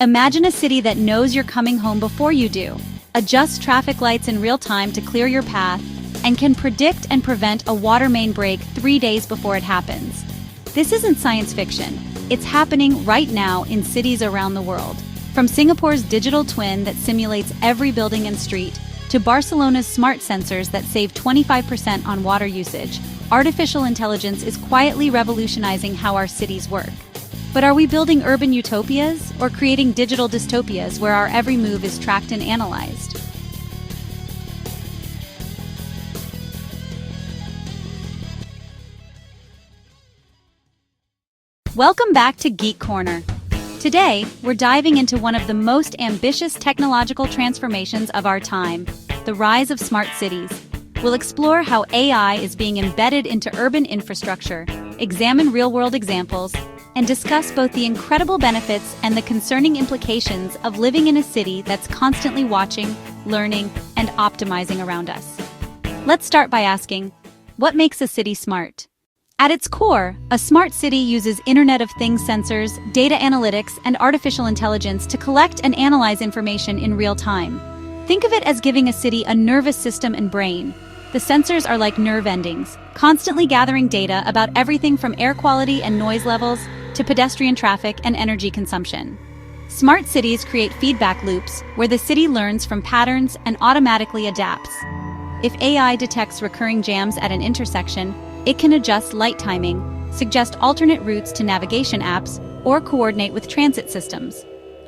Imagine a city that knows you're coming home before you do, adjusts traffic lights in real time to clear your path, and can predict and prevent a water main break 3 days before it happens. This isn't science fiction. It's happening right now in cities around the world. From Singapore's digital twin that simulates every building and street, to Barcelona's smart sensors that save 25% on water usage, artificial intelligence is quietly revolutionizing how our cities work. But are we building urban utopias or creating digital dystopias where our every move is tracked and analyzed? Welcome back to Geek Corner. Today, we're diving into one of the most ambitious technological transformations of our time, the rise of smart cities. We'll explore how AI is being embedded into urban infrastructure, examine real-world examples, and discuss both the incredible benefits and the concerning implications of living in a city that's constantly watching, learning, and optimizing around us. Let's start by asking, what makes a city smart? At its core, a smart city uses Internet of Things sensors, data analytics, and artificial intelligence to collect and analyze information in real time. Think of it as giving a city a nervous system and brain. The sensors are like nerve endings, constantly gathering data about everything from air quality and noise levels to pedestrian traffic and energy consumption. Smart cities create feedback loops where the city learns from patterns and automatically adapts. If AI detects recurring jams at an intersection, it can adjust light timing, suggest alternate routes to navigation apps, or coordinate with transit systems.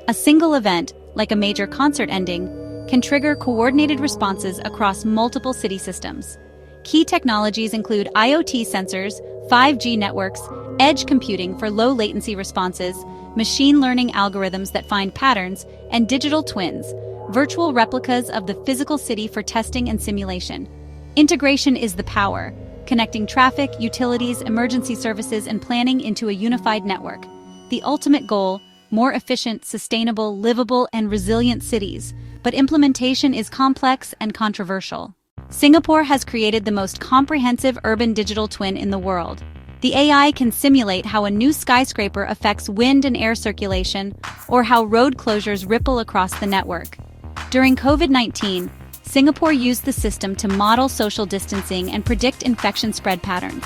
A single event, like a major concert ending, can trigger coordinated responses across multiple city systems. Key technologies include IoT sensors, 5G networks, edge computing for low-latency responses, machine learning algorithms that find patterns, and digital twins, virtual replicas of the physical city for testing and simulation. Integration is the power, connecting traffic, utilities, emergency services, and planning into a unified network. The ultimate goal, more efficient, sustainable, livable, and resilient cities, but implementation is complex and controversial. Singapore has created the most comprehensive urban digital twin in the world. The AI can simulate how a new skyscraper affects wind and air circulation, or how road closures ripple across the network. During COVID-19, Singapore used the system to model social distancing and predict infection spread patterns.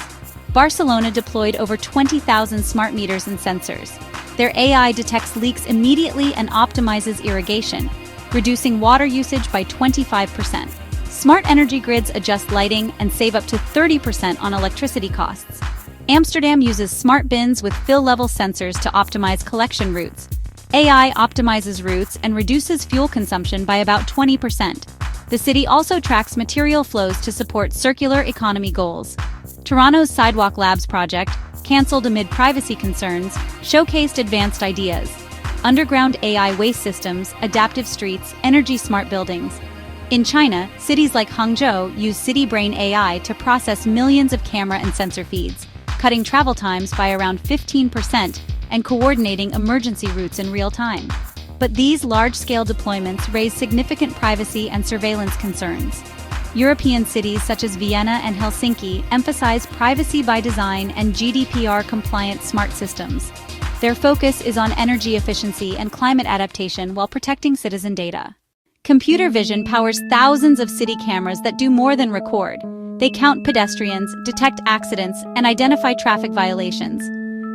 Barcelona deployed over 20,000 smart meters and sensors. Their AI detects leaks immediately and optimizes irrigation, reducing water usage by 25%. Smart energy grids adjust lighting and save up to 30% on electricity costs. Amsterdam uses smart bins with fill-level sensors to optimize collection routes. AI optimizes routes and reduces fuel consumption by about 20%. The city also tracks material flows to support circular economy goals. Toronto's Sidewalk Labs project, cancelled amid privacy concerns, showcased advanced ideas. Underground AI waste systems, adaptive streets, energy-smart buildings. In China, cities like Hangzhou use CityBrain AI to process millions of camera and sensor feeds, cutting travel times by around 15% and coordinating emergency routes in real time. But these large-scale deployments raise significant privacy and surveillance concerns. European cities such as Vienna and Helsinki emphasize privacy by design and GDPR-compliant smart systems. Their focus is on energy efficiency and climate adaptation while protecting citizen data. Computer vision powers thousands of city cameras that do more than record. They count pedestrians, detect accidents, and identify traffic violations.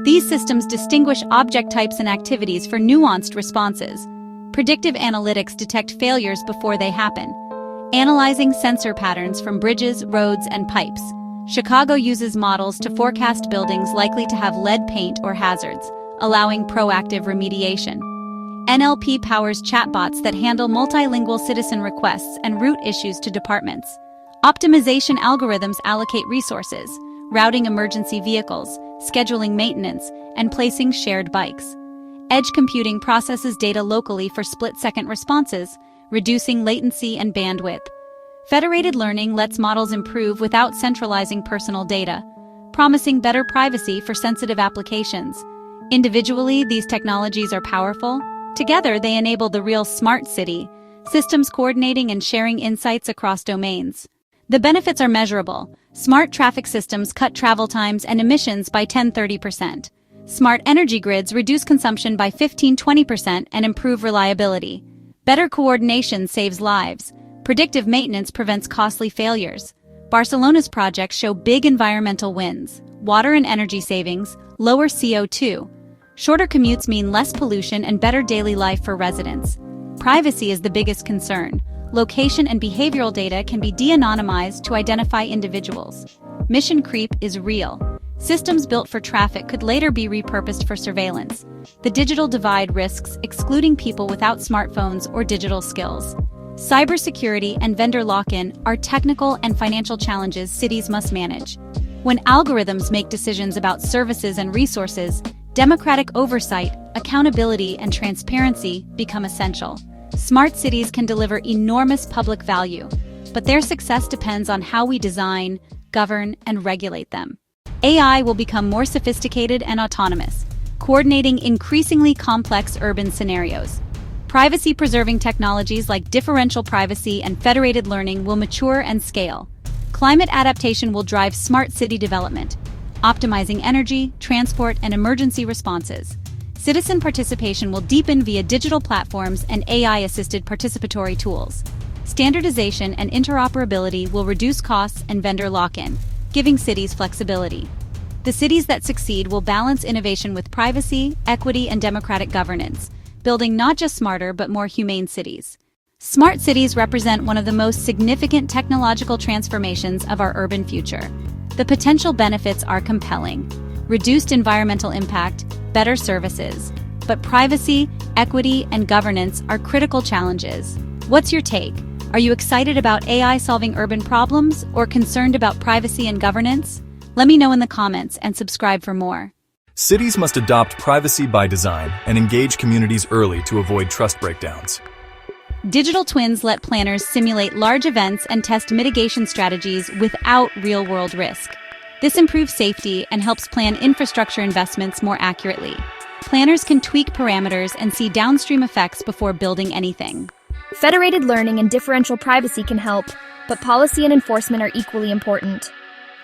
These systems distinguish object types and activities for nuanced responses. Predictive analytics detect failures before they happen, analyzing sensor patterns from bridges, roads, and pipes. Chicago uses models to forecast buildings likely to have lead paint or hazards, allowing proactive remediation. NLP powers chatbots that handle multilingual citizen requests and route issues to departments. Optimization algorithms allocate resources, routing emergency vehicles, scheduling maintenance, and placing shared bikes. Edge computing processes data locally for split-second responses, reducing latency and bandwidth. Federated learning lets models improve without centralizing personal data, promising better privacy for sensitive applications. Individually, these technologies are powerful. Together, they enable the real smart city, systems coordinating and sharing insights across domains. The benefits are measurable. Smart traffic systems cut travel times and emissions by 10–30%. Smart energy grids reduce consumption by 15–20% and improve reliability. Better coordination saves lives. Predictive maintenance prevents costly failures. Barcelona's projects show big environmental wins: water and energy savings, lower CO2. Shorter commutes mean less pollution and better daily life for residents. Privacy is the biggest concern. Location and behavioral data can be de-anonymized to identify individuals. Mission creep is real. Systems built for traffic could later be repurposed for surveillance. The digital divide risks excluding people without smartphones or digital skills. Cybersecurity and vendor lock-in are technical and financial challenges cities must manage. When algorithms make decisions about services and resources, democratic oversight, accountability, and transparency become essential. Smart cities can deliver enormous public value, but their success depends on how we design, govern, and regulate them. AI will become more sophisticated and autonomous, coordinating increasingly complex urban scenarios. Privacy-preserving technologies like differential privacy and federated learning will mature and scale. Climate adaptation will drive smart city development, optimizing energy, transport, and emergency responses. Citizen participation will deepen via digital platforms and AI-assisted participatory tools. Standardization and interoperability will reduce costs and vendor lock-in, giving cities flexibility. The cities that succeed will balance innovation with privacy, equity, and democratic governance, building not just smarter but more humane cities. Smart cities represent one of the most significant technological transformations of our urban future. The potential benefits are compelling: reduced environmental impact, better services. But privacy, equity, and governance are critical challenges. What's your take? Are you excited about AI solving urban problems or concerned about privacy and governance? Let me know in the comments and subscribe for more. Cities must adopt privacy by design and engage communities early to avoid trust breakdowns. Digital twins let planners simulate large events and test mitigation strategies without real-world risk. This improves safety and helps plan infrastructure investments more accurately. Planners can tweak parameters and see downstream effects before building anything. Federated learning and differential privacy can help, but policy and enforcement are equally important.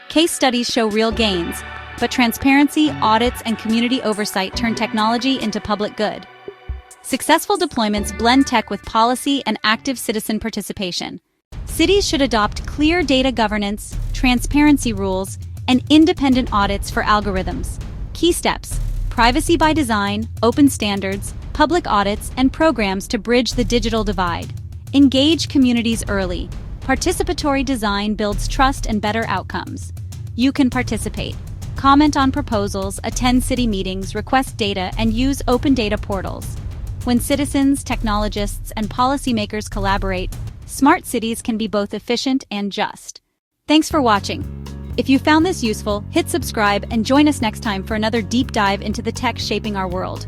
Case studies show real gains, but transparency, audits, and community oversight turn technology into public good. Successful deployments blend tech with policy and active citizen participation. Cities should adopt clear data governance, transparency rules, and independent audits for algorithms. Key steps: privacy by design, open standards, public audits, and programs to bridge the digital divide. Engage communities early. Participatory design builds trust and better outcomes. You can participate. Comment on proposals, attend city meetings, request data, and use open data portals. When citizens, technologists, and policymakers collaborate, smart cities can be both efficient and just. Thanks for watching. If you found this useful, hit subscribe and join us next time for another deep dive into the tech shaping our world.